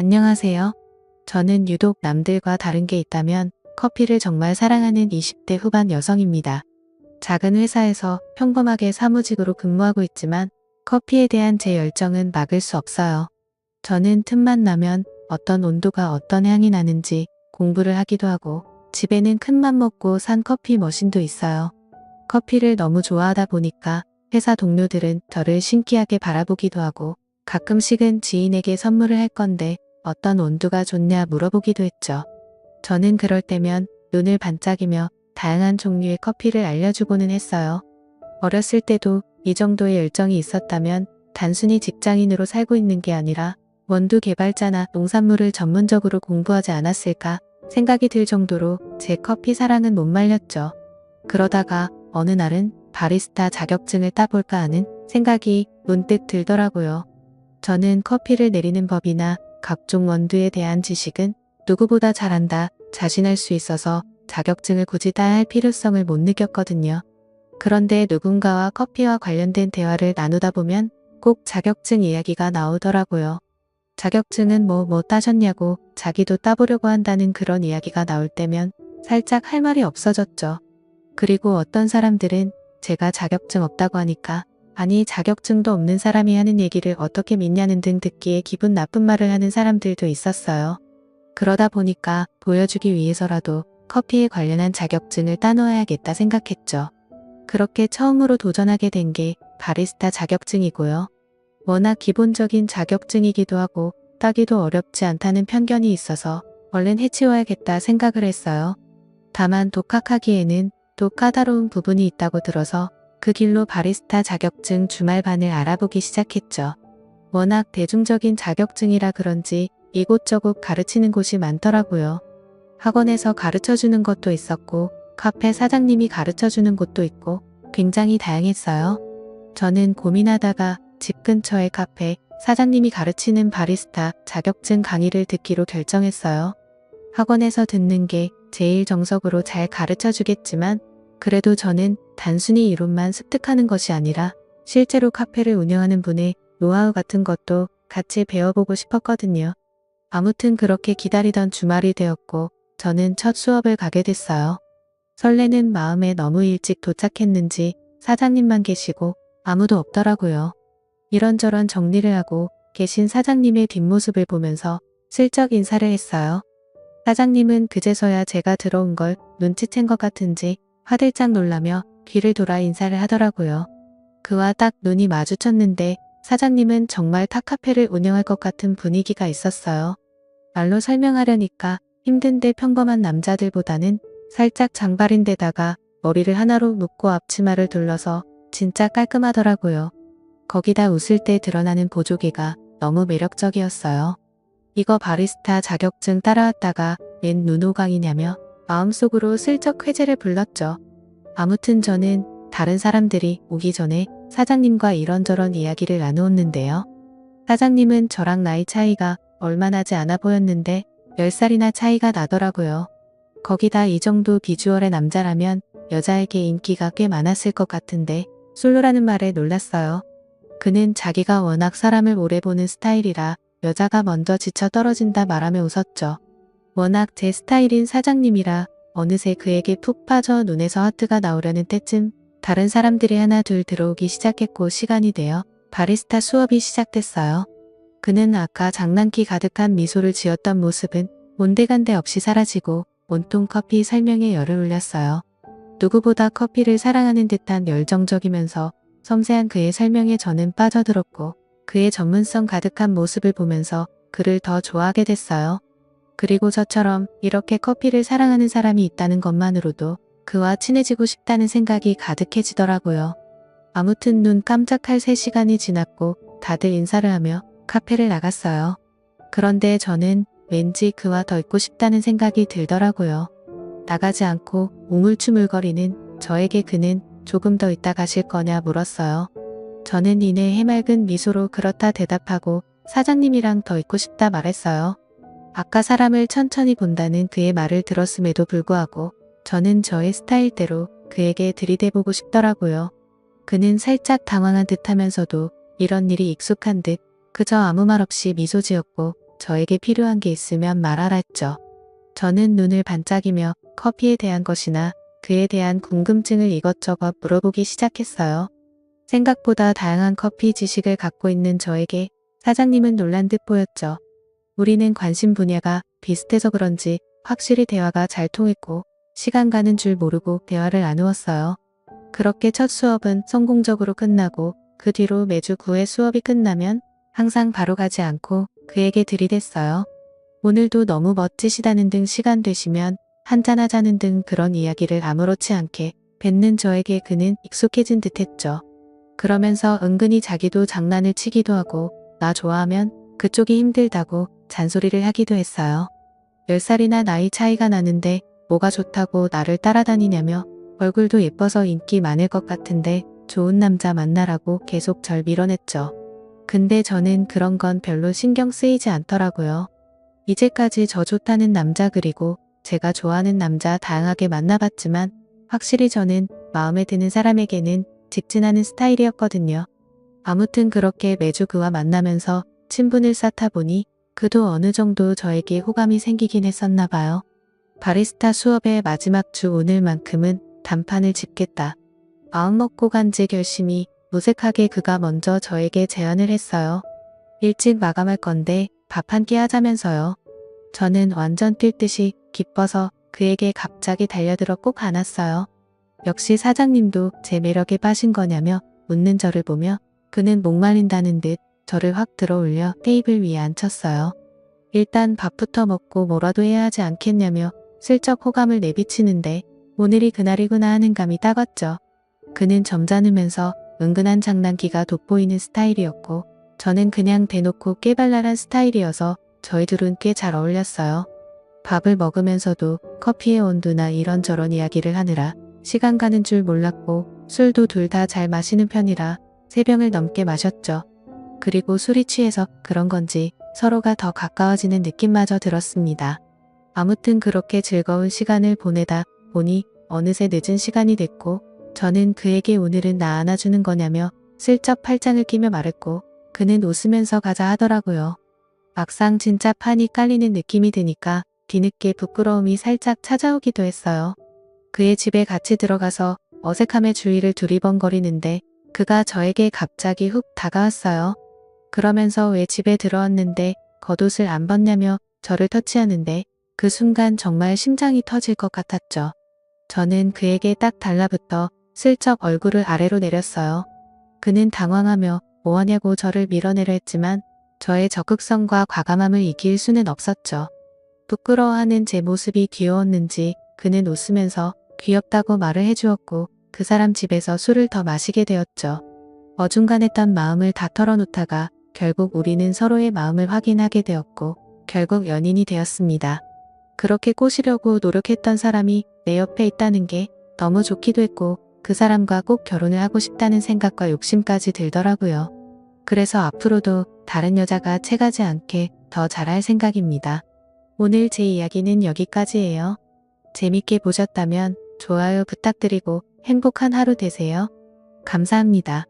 안녕하세요. 저는 유독 남들과 다른 게 있다면 커피를 정말 사랑하는 20대 후반 여성입니다. 작은 회사에서 평범하게 사무직으로 근무하고 있지만 커피에 대한 제 열정은 막을 수 없어요. 저는 틈만 나면 어떤 온도가 어떤 향이 나는지 공부를 하기도 하고 집에는 큰맘 먹고 산 커피 머신도 있어요. 커피를 너무 좋아하다 보니까 회사 동료들은 저를 신기하게 바라보기도 하고 가끔씩은 지인에게 선물을 할 건데 어떤 온도가 좋냐 물어보기도 했죠. 저는 그럴 때면 눈을 반짝이며 다양한 종류의 커피를 알려주고는 했어요. 어렸을 때도 이 정도의 열정이 있었다면 단순히 직장인으로 살고 있는 게 아니라 원두 개발자나 농산물을 전문적으로 공부하지 않았을까 생각이 들 정도로 제 커피 사랑은 못 말렸죠. 그러다가 어느 날은 바리스타 자격증을 따볼까 하는 생각이 문득 들더라고요. 저는 커피를 내리는 법이나 각종 원두에 대한 지식은 누구보다 잘한다, 자신할 수 있어서 자격증을 굳이 따야 할 필요성을 못 느꼈거든요. 그런데 누군가와 커피와 관련된 대화를 나누다 보면 꼭 자격증 이야기가 나오더라고요. 자격증은 뭐 따셨냐고 자기도 따보려고 한다는 그런 이야기가 나올 때면 살짝 할 말이 없어졌죠. 그리고 어떤 사람들은 제가 자격증 없다고 하니까 아니 자격증도 없는 사람이 하는 얘기를 어떻게 믿냐는 등 듣기에 기분 나쁜 말을 하는 사람들도 있었어요. 그러다 보니까 보여주기 위해서라도 커피에 관련한 자격증을 따놓아야겠다 생각했죠. 그렇게 처음으로 도전하게 된 게 바리스타 자격증이고요. 워낙 기본적인 자격증이기도 하고 따기도 어렵지 않다는 편견이 있어서 얼른 해치워야겠다 생각을 했어요. 다만 독학하기에는 또 까다로운 부분이 있다고 들어서 그 길로 바리스타 자격증 주말반을 알아보기 시작했죠. 워낙 대중적인 자격증이라 그런지 이곳저곳 가르치는 곳이 많더라고요. 학원에서 가르쳐주는 것도 있었고 카페 사장님이 가르쳐주는 곳도 있고 굉장히 다양했어요. 저는 고민하다가 집 근처의 카페 사장님이 가르치는 바리스타 자격증 강의를 듣기로 결정했어요. 학원에서 듣는 게 제일 정석으로 잘 가르쳐주겠지만 그래도 저는 단순히 이론만 습득하는 것이 아니라 실제로 카페를 운영하는 분의 노하우 같은 것도 같이 배워보고 싶었거든요. 아무튼 그렇게 기다리던 주말이 되었고 저는 첫 수업을 가게 됐어요. 설레는 마음에 너무 일찍 도착했는지 사장님만 계시고 아무도 없더라고요. 이런저런 정리를 하고 계신 사장님의 뒷모습을 보면서 슬쩍 인사를 했어요. 사장님은 그제서야 제가 들어온 걸 눈치챈 것 같은지 화들짝 놀라며 뒤를 돌아 인사를 하더라고요. 그와 딱 눈이 마주쳤는데 사장님은 정말 탁카페를 운영할 것 같은 분위기가 있었어요. 말로 설명하려니까 힘든데 평범한 남자들보다는 살짝 장발인데다가 머리를 하나로 묶고 앞치마를 둘러서 진짜 깔끔하더라고요. 거기다 웃을 때 드러나는 보조개가 너무 매력적이었어요. 이거 바리스타 자격증 따라왔다가 웬 눈호강이냐며 마음속으로 슬쩍 회제를 불렀죠. 아무튼 저는 다른 사람들이 오기 전에 사장님과 이런저런 이야기를 나누었는데요. 사장님은 저랑 나이 차이가 얼마 나지 않아 보였는데 10살이나 차이가 나더라고요. 거기다 이 정도 비주얼의 남자라면 여자에게 인기가 꽤 많았을 것 같은데 솔로라는 말에 놀랐어요. 그는 자기가 워낙 사람을 오래 보는 스타일이라 여자가 먼저 지쳐 떨어진다 말하며 웃었죠. 워낙 제 스타일인 사장님이라 어느새 그에게 푹 빠져 눈에서 하트가 나오려는 때쯤 다른 사람들이 하나 둘 들어오기 시작했고 시간이 되어 바리스타 수업이 시작됐어요. 그는 아까 장난기 가득한 미소를 지었던 모습은 온데간데 없이 사라지고 온통 커피 설명에 열을 올렸어요. 누구보다 커피를 사랑하는 듯한 열정적이면서 섬세한 그의 설명에 저는 빠져들었고 그의 전문성 가득한 모습을 보면서 그를 더 좋아하게 됐어요. 그리고 저처럼 이렇게 커피를 사랑하는 사람이 있다는 것만으로도 그와 친해지고 싶다는 생각이 가득해지더라고요. 아무튼 눈 깜짝할 3시간이 지났고 다들 인사를 하며 카페를 나갔어요. 그런데 저는 왠지 그와 더 있고 싶다는 생각이 들더라고요. 나가지 않고 우물쭈물거리는 저에게 그는 조금 더 있다 가실 거냐 물었어요. 저는 이내 해맑은 미소로 그렇다 대답하고 사장님이랑 더 있고 싶다 말했어요. 아까 사람을 천천히 본다는 그의 말을 들었음에도 불구하고 저는 저의 스타일대로 그에게 들이대보고 싶더라고요. 그는 살짝 당황한 듯 하면서도 이런 일이 익숙한 듯 그저 아무 말 없이 미소 지었고 저에게 필요한 게 있으면 말하라 했죠. 저는 눈을 반짝이며 커피에 대한 것이나 그에 대한 궁금증을 이것저것 물어보기 시작했어요. 생각보다 다양한 커피 지식을 갖고 있는 저에게 사장님은 놀란 듯 보였죠. 우리는 관심 분야가 비슷해서 그런지 확실히 대화가 잘 통했고 시간 가는 줄 모르고 대화를 나누었어요. 그렇게 첫 수업은 성공적으로 끝나고 그 뒤로 매주 9회 수업이 끝나면 항상 바로 가지 않고 그에게 들이댔어요. 오늘도 너무 멋지시다는 등 시간 되시면 한잔하자는 등 그런 이야기를 아무렇지 않게 뱉는 저에게 그는 익숙해진 듯했죠. 그러면서 은근히 자기도 장난을 치기도 하고 나 좋아하면 그쪽이 힘들다고 잔소리를 하기도 했어요. 10살이나 나이 차이가 나는데 뭐가 좋다고 나를 따라다니냐며 얼굴도 예뻐서 인기 많을 것 같은데 좋은 남자 만나라고 계속 절 밀어냈죠. 근데 저는 그런 건 별로 신경 쓰이지 않더라고요. 이제까지 저 좋다는 남자 그리고 제가 좋아하는 남자 다양하게 만나봤지만 확실히 저는 마음에 드는 사람에게는 직진하는 스타일이었거든요. 아무튼 그렇게 매주 그와 만나면서 친분을 쌓다 보니 그도 어느 정도 저에게 호감이 생기긴 했었나 봐요. 바리스타 수업의 마지막 주 오늘만큼은 단판을 짚겠다. 마음먹고 간 제 결심이 무색하게 그가 먼저 저에게 제안을 했어요. 일찍 마감할 건데 밥 한 끼 하자면서요. 저는 완전 뛸 듯이 기뻐서 그에게 갑자기 달려들어 꼭 안았어요. 역시 사장님도 제 매력에 빠진 거냐며 웃는 저를 보며 그는 목말린다는 듯 저를 확 들어올려 테이블 위에 앉혔어요. 일단 밥부터 먹고 뭐라도 해야 하지 않겠냐며 슬쩍 호감을 내비치는데 오늘이 그날이구나 하는 감이 딱 왔죠. 그는 점잖으면서 은근한 장난기가 돋보이는 스타일이었고 저는 그냥 대놓고 깨발랄한 스타일이어서 저희 둘은 꽤 잘 어울렸어요. 밥을 먹으면서도 커피의 온도나 이런저런 이야기를 하느라 시간 가는 줄 몰랐고 술도 둘 다 잘 마시는 편이라 3병을 넘게 마셨죠. 그리고 술이 취해서 그런 건지 서로가 더 가까워지는 느낌마저 들었습니다. 아무튼 그렇게 즐거운 시간을 보내다 보니 어느새 늦은 시간이 됐고 저는 그에게 오늘은 나 안아주는 거냐며 슬쩍 팔짱을 끼며 말했고 그는 웃으면서 가자 하더라고요. 막상 진짜 판이 깔리는 느낌이 드니까 뒤늦게 부끄러움이 살짝 찾아오기도 했어요. 그의 집에 같이 들어가서 어색함에 주위를 두리번거리는데 그가 저에게 갑자기 훅 다가왔어요. 그러면서 왜 집에 들어왔는데 겉옷을 안 벗냐며 저를 터치하는데 그 순간 정말 심장이 터질 것 같았죠. 저는 그에게 딱 달라붙어 슬쩍 얼굴을 아래로 내렸어요. 그는 당황하며 뭐하냐고 저를 밀어내려 했지만 저의 적극성과 과감함을 이길 수는 없었죠. 부끄러워하는 제 모습이 귀여웠는지 그는 웃으면서 귀엽다고 말을 해주었고 그 사람 집에서 술을 더 마시게 되었죠. 어중간했던 마음을 다 털어놓다가 결국 우리는 서로의 마음을 확인하게 되었고 결국 연인이 되었습니다. 그렇게 꼬시려고 노력했던 사람이 내 옆에 있다는 게 너무 좋기도 했고 그 사람과 꼭 결혼을 하고 싶다는 생각과 욕심까지 들더라고요. 그래서 앞으로도 다른 여자가 채가지 않게 더 잘할 생각입니다. 오늘 제 이야기는 여기까지예요. 재밌게 보셨다면 좋아요 부탁드리고 행복한 하루 되세요. 감사합니다.